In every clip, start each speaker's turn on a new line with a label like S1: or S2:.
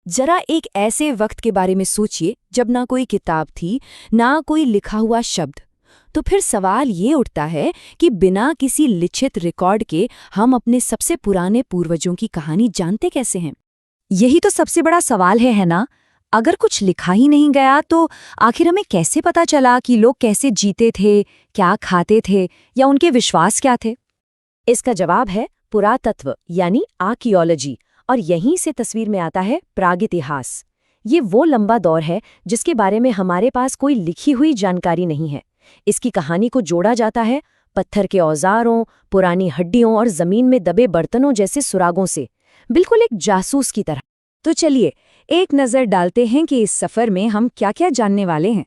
S1: जरा एक ऐसे वक्त के बारे में सोचिए जब ना कोई किताब थी, ना कोई लिखा हुआ शब्द। तो फिर सवाल ये उठता है कि बिना किसी लिखित रिकॉर्ड के हम अपने सबसे पुराने पूर्वजों की कहानी जानते कैसे हैं?
S2: यही तो सबसे बड़ा सवाल है ना? अगर कुछ लिखा ही नहीं गया तो आखिर हमें कैसे पता चला कि लोग कैसे जीते थे, क्या खाते थे या उनके विश्वास क्या थे?
S3: इसका जवाब है पुरातत्व यानी आर्कियोलॉजी, और यहीं से तस्वीर में आता है प्रागइतिहास। ये वो लंबा दौर है जिसके बारे में हमारे पास कोई लिखी हुई जानकारी नहीं है। इसकी कहानी को जोड़ा जाता है पत्थर के औजारों, पुरानी हड्डियों और जमीन में दबे बर्तनों जैसे सुरागों से, बिल्कुल एक जासूस की तरह।
S2: तो चलिए एक नज़र डालते हैं कि इस सफ़र में हम क्या क्या जानने वाले हैं।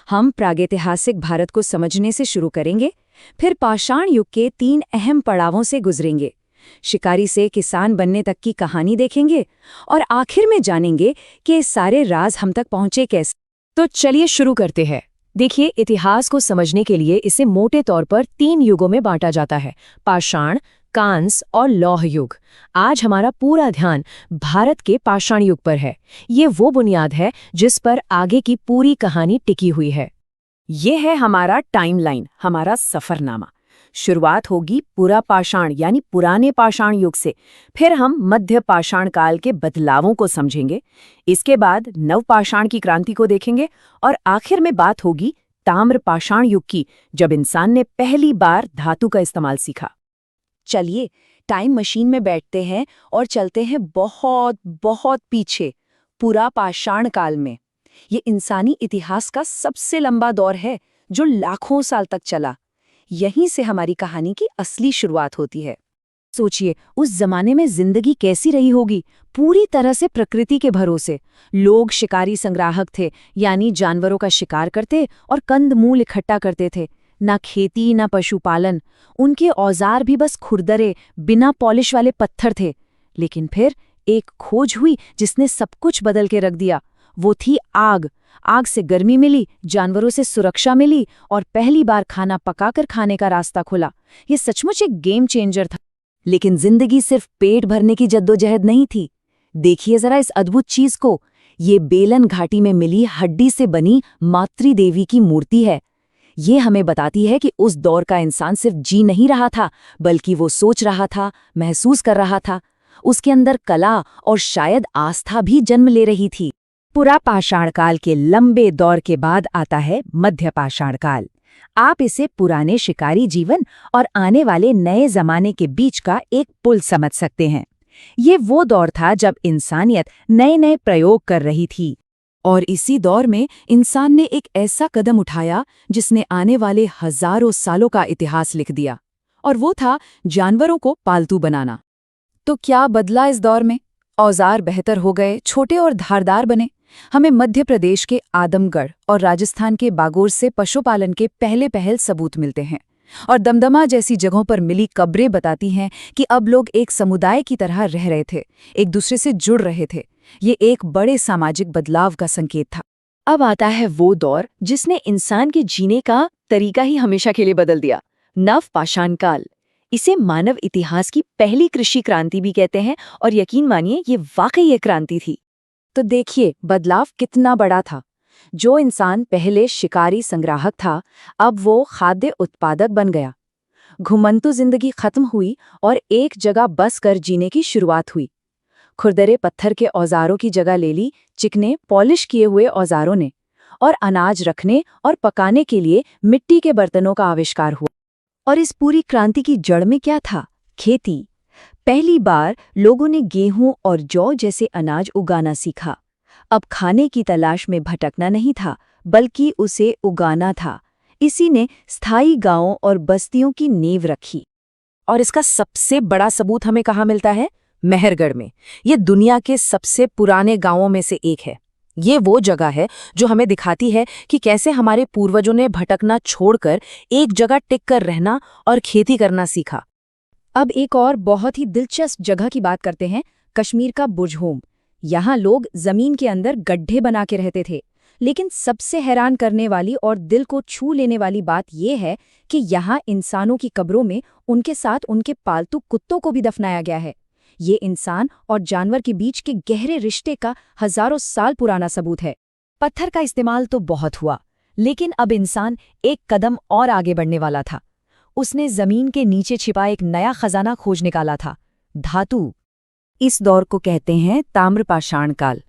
S2: हम प्रागैतिहासिक भारत को समझने से शुरू करेंगे, फिर पाषाण युग के 3 अहम पड़ावों से गुजरेंगे, शिकारी से किसान बनने तक की कहानी देखेंगे और आखिर में जानेंगे कि इस सारे राज हम तक पहुंचे कैसे।
S3: तो चलिए शुरू करते हैं। देखिए, इतिहास को समझने के लिए इसे मोटे तौर पर 3 युगों में बांटा जाता है: पाषाण, कांस्य और लौह युग। आज हमारा पूरा ध्यान भारत के पाषाण युग पर है। ये वो बुनियाद है जिस पर आगे की पूरी कहानी टिकी हुई है।
S4: ये है हमारा टाइमलाइन, हमारा सफरनामा। शुरुआत होगी पूरा पाषाण यानी पुराने पाषाण युग से, फिर हम मध्य पाषाण काल के बदलावों को समझेंगे, इसके बाद नवपाषाण की क्रांति को देखेंगे और आखिर में बात होगी ताम्र पाषाण युग की, जब इंसान ने पहली बार धातु का इस्तेमाल सीखा।
S2: चलिए टाइम मशीन में बैठते हैं और चलते हैं बहुत बहुत पीछे, पूरा पाषाण काल में। ये इंसानी इतिहास का सबसे लंबा दौर है जो लाखों साल तक चला। यहीं से हमारी कहानी की असली शुरुआत होती है। सोचिए उस जमाने में जिंदगी कैसी रही होगी, पूरी तरह से प्रकृति के भरोसे। लोग शिकारी संग्राहक थे, यानी जानवरों का शिकार करते और कंद मूल इकट्ठा करते थे। ना खेती ना पशुपालन, उनके औजार भी बस खुरदरे बिना पॉलिश वाले पत्थर थे। लेकिन फिर एक खोज हुई जिसने सब कुछ बदल के रख दिया। वो थी आग। आग से गर्मी मिली, जानवरों से सुरक्षा मिली और पहली बार खाना पकाकर खाने का रास्ता खुला। ये सचमुच एक गेम चेंजर था। लेकिन जिंदगी सिर्फ पेट भरने की जद्दोजहद नहीं थी। देखिए जरा इस अद्भुत चीज को। ये बेलन घाटी में मिली हड्डी से बनी मातृदेवी की मूर्ति है। ये हमें बताती है कि उस दौर का इंसान सिर्फ जी नहीं रहा था, बल्कि वो सोच रहा था, महसूस कर रहा था। उसके अंदर कला और शायद आस्था भी जन्म ले रही थी।
S3: पूरा पाषाण काल के लंबे दौर के बाद आता है मध्य पाषाण काल। आप इसे पुराने शिकारी जीवन और आने वाले नए जमाने के बीच का एक पुल समझ सकते हैं। ये वो दौर था जब इंसानियत नए नए प्रयोग कर रही थी।
S4: और इसी दौर में इंसान ने एक ऐसा कदम उठाया जिसने आने वाले हजारों सालों का इतिहास लिख दिया, और वो था जानवरों को पालतू बनाना। तो क्या बदला इस दौर में? औजार बेहतर हो गए, छोटे और धारदार बने। हमें मध्य प्रदेश के आदमगढ़ और राजस्थान के बागोर से पशुपालन के पहले सबूत मिलते हैं, और दमदमा जैसी जगहों पर मिली कब्रें बताती हैं कि अब लोग एक समुदाय की तरह रह रहे थे, एक दूसरे से जुड़ रहे थे। ये एक बड़े सामाजिक बदलाव का संकेत था।
S3: अब आता है वो दौर जिसने इंसान के जीने का तरीका ही हमेशा के लिए बदल दिया, नवपाषाण काल। इसे मानव इतिहास की पहली कृषि क्रांति भी कहते हैं, और यकीन मानिए ये वाकई एक क्रांति थी।
S2: तो देखिए बदलाव कितना बड़ा था। जो इंसान पहले शिकारी संग्राहक था, अब वो खाद्य उत्पादक बन गया। घुमंतु जिंदगी खत्म हुई और एक जगह बस कर जीने की शुरुआत हुई। खुरदरे पत्थर के औजारों की जगह ले ली चिकने पॉलिश किए हुए औजारों ने, और अनाज रखने और पकाने के लिए मिट्टी के बर्तनों का आविष्कार हुआ। और इस पूरी क्रांति की जड़ में क्या था? खेती। पहली बार लोगों ने गेहूं और जौ जैसे अनाज उगाना सीखा। अब खाने की तलाश में भटकना नहीं था, बल्कि उसे उगाना था। इसी ने स्थायी गांवों और बस्तियों की नींव रखी।
S3: और इसका सबसे बड़ा सबूत हमें कहाँ मिलता है? मेहरगढ़ में। ये दुनिया के सबसे पुराने गांवों में से एक है। ये वो जगह है जो हमें दिखाती है कि कैसे हमारे पूर्वजों ने भटकना छोड़कर एक जगह टिक कर रहना और खेती करना सीखा।
S2: अब एक और बहुत ही दिलचस्प जगह की बात करते हैं, कश्मीर का बुरहोम। यहाँ लोग जमीन के अंदर गड्ढे बना के रहते थे। लेकिन सबसे हैरान करने वाली और दिल को छू लेने वाली बात यह है कि यहाँ इंसानों की कब्रों में उनके साथ उनके पालतू कुत्तों को भी दफनाया गया है। ये इंसान और जानवर के बीच के गहरे रिश्ते का हजारों साल पुराना सबूत है।
S3: पत्थर का इस्तेमाल तो बहुत हुआ, लेकिन अब इंसान एक कदम और आगे बढ़ने वाला था। उसने जमीन के नीचे छिपा एक नया खजाना खोज निकाला था, धातु।
S2: इस दौर को कहते हैं ताम्र पाषाण काल।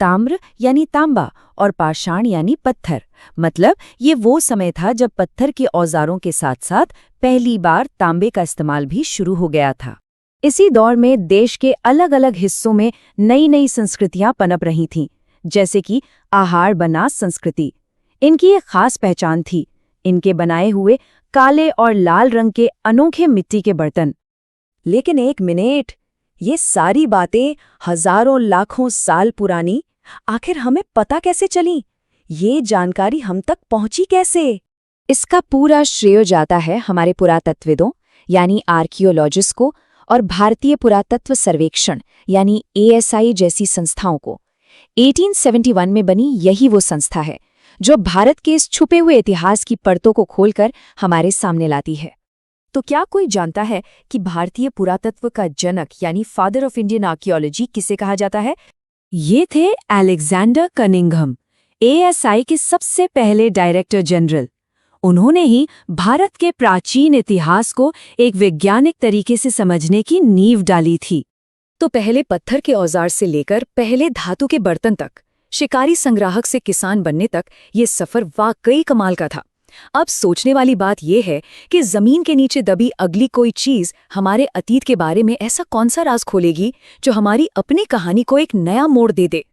S2: ताम्र यानी तांबा और पाषाण यानी पत्थर, मतलब ये वो समय था जब पत्थर के औजारों के साथ साथ पहली बार तांबे का इस्तेमाल भी शुरू हो गया था। इसी दौर में देश के अलग अलग हिस्सों में नई नई संस्कृतियां पनप रही थीं, जैसे कि आहार बनास संस्कृति। इनकी एक खास पहचान थी, इनके बनाए हुए काले और लाल रंग के अनोखे मिट्टी के बर्तन।
S3: लेकिन एक मिनट, ये सारी बातें हजारों लाखों साल पुरानी, आखिर हमें पता कैसे चली? ये जानकारी हम तक पहुंची कैसे?
S1: इसका पूरा श्रेय जाता है हमारे पुरातत्वविदों यानी आर्कियोलॉजिस्ट को और भारतीय पुरातत्व सर्वेक्षण यानी ASI जैसी संस्थाओं को। 1871 में बनी यही वो संस्था है जो भारत के इस छुपे हुए इतिहास की परतों को खोलकर हमारे सामने लाती है। तो क्या कोई जानता है कि भारतीय पुरातत्व का जनक यानी फादर ऑफ इंडियन आर्कियोलॉजी किसे कहा जाता है?
S2: ये थे अलेक्जेंडर कनिंघम, ASI के सबसे पहले डायरेक्टर जनरल। उन्होंने ही भारत के प्राचीन इतिहास को एक वैज्ञानिक तरीके से समझने की नींव डाली थी।
S3: तो पहले पत्थर के औजार से लेकर पहले धातु के बर्तन तक, शिकारी संग्राहक से किसान बनने तक, ये सफर वाकई कमाल का था। अब सोचने वाली बात यह है कि जमीन के नीचे दबी अगली कोई चीज हमारे अतीत के बारे में ऐसा कौन सा राज खोलेगी जो हमारी अपनी कहानी को एक नया मोड़ दे दे।